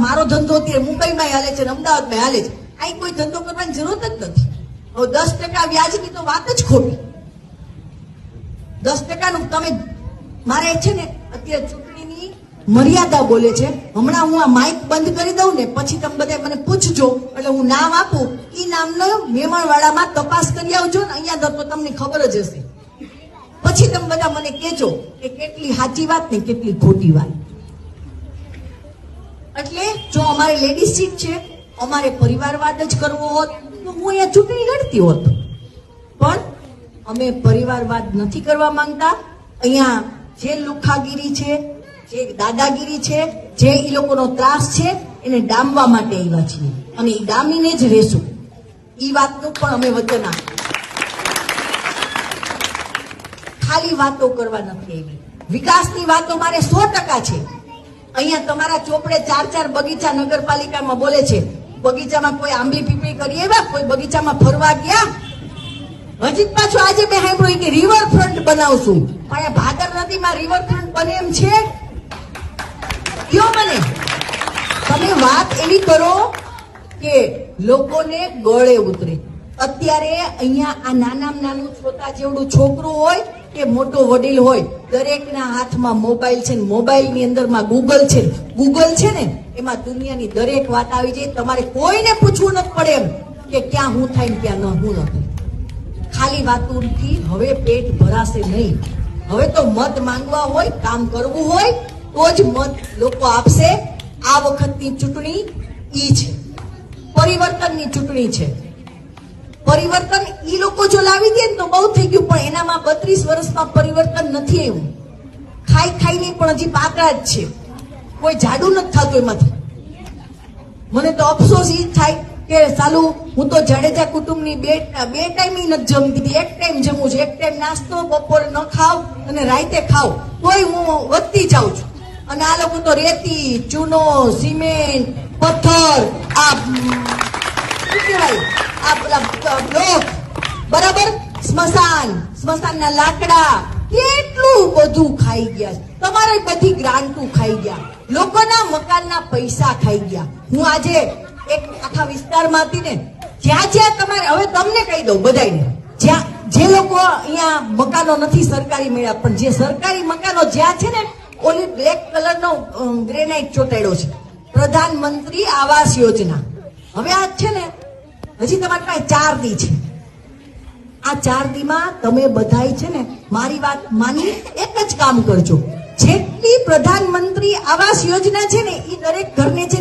મારો ધંધો અત્યારે મુંબઈમાં હાલે છે, અમદાવાદમાં હાલે છે, અહીં કોઈ ધંધો કરવાની જરૂરત જ નથી. હવે 10% વ્યાજની તો વાત જ ખોટી. 10%નું તમે મારે છે ને અત્યારે ચૂંટણીની મર્યાદા બોલે છે. હમણાં હું આ માઇક બંધ કરી દઉં ને પછી તમે બધા મને પૂછજો, એટલે હું નામ આપું, ઈ નામનો મેમણવાડામાં તપાસ કરી આવજો ને અહીંયા તો તમને ખબર જ હશે. પછી તમે બધા મને કહેજો કે કેટલી સાચી વાત ને કેટલી ખોટી વાત. એટલે જો અમારે લેડીઝ સીટ છે, અમારે પરિવારવાદ જ કરવો હોત તો હું અહીંયા ચૂંટણી લડતી હોત, પણ અમે પરિવારવાદ નથી કરવા માંગતા. અહીંયા જે લુખાગીરી છે, જે દાદાગીરી છે, જે એ લોકોનો ત્રાસ છે એને ડામવા માટે આવ્યા છીએ અને એ ડામીને જ રહેશું. એ વાતનું પણ અમે વચન આપ્યું. ખાલી વાતો કરવા નથી આવી. વિકાસની વાતો મારે 100% છે. અહીંયા તમારા ચોપડે 4 બગીચા નગરપાલિકામાં બોલે છે. બગીચામાં કોઈ આંબલી પીપળી કરી આવ્યા? કોઈ બગીચામાં ફરવા ગયા? હજી પાછું આજે મેં સાંભળ્યું કે રિવરફ્રન્ટ બનાવશું, પણ ભાદર નદીમાં રિવરફ્રન્ટ બને એમ છે? કયો મને તમે વાત એવી કરો કે લોકોને ગળે ઉતરે. અત્યારે અહીંયા આ નાનામાં નાનું છોટા જેવડું છોકરું હોય કે મોટો વડીલ હોય, દરેકના હાથમાં મોબાઈલ છે. મોબાઈલની અંદરમાં ગૂગલ છે. ગૂગલ છે ને એમાં દુનિયાની દરેક વાત આવી જાય. તમારે કોઈને પૂછવું નથી પડે એમ કે ક્યાં હું થાય ને ક્યાં ન હું ન થાય. ખાલી વાતોથી હવે પેટ ભરાશે નહીં. હવે તો મત માંગવા હોય, કામ કરવું હોય તો જ મત લોકો આપશે. આ વખતની ચૂંટણી ઈ છે, પરિવર્તનની ચૂંટણી છે. પરિવર્તન ઈ લોકો જો લાવી દે ને તો બહુ થઈ ગયું, પણ એનામાં 32 વર્ષમાં પરિવર્તન નથી આવ્યું. ખાઈ પણ હજી પાતળા જ છે, કોઈ જાડું નથી થતું એમાંથી. મને તો અફસોસ ઈ થાય કે સાલું હું તો જાડેજા કુટુંબની બે ટાઈમ નથી જમતી. એક ટાઈમ જમું છું, એક ટાઈમ નાસ્તો, બપોરે ન ખાવ અને રાતે ખાવ તોય હું વધતી જાઉં છું. અને આ લોકો તો રેતી, ચૂનો, સિમેન્ટ, પથ્થર, આ શું કહેવાય, આ બ્લોક, બરાબર, સ્મશાનના લાકડા, કેટલું બધું ખાઈ ગયા. તમારે બધી ગ્રાન્ટો ખાઈ ગયા, લોકોના મકાનના પૈસા ખાઈ ગયા. હું આજે એક આખા વિસ્તારમાં હતી ને, જ્યાં તમારે, હવે તમને કહી દઉં બધાને, જ્યાં જે લોકો અહીંયા મકાનો નથી સરકારી મળ્યા, પણ જે સરકારી મકાનો જ્યાં છે ને, ઓલી બ્લેક કલરનો ગ્રેનાઇટ ચોટાડ્યો છે, પ્રધાનમંત્રી આવાસ યોજના. હવે આ છે ને હજી તમારી પાસે 4 દી છે. આ 4 દીમાં તમે બધાય છે ને મારી વાત માની એક જ કામ કરજો. જેટલી પ્રધાનમંત્રી આવાસ યોજના છે ને એ દરેક ઘરને છે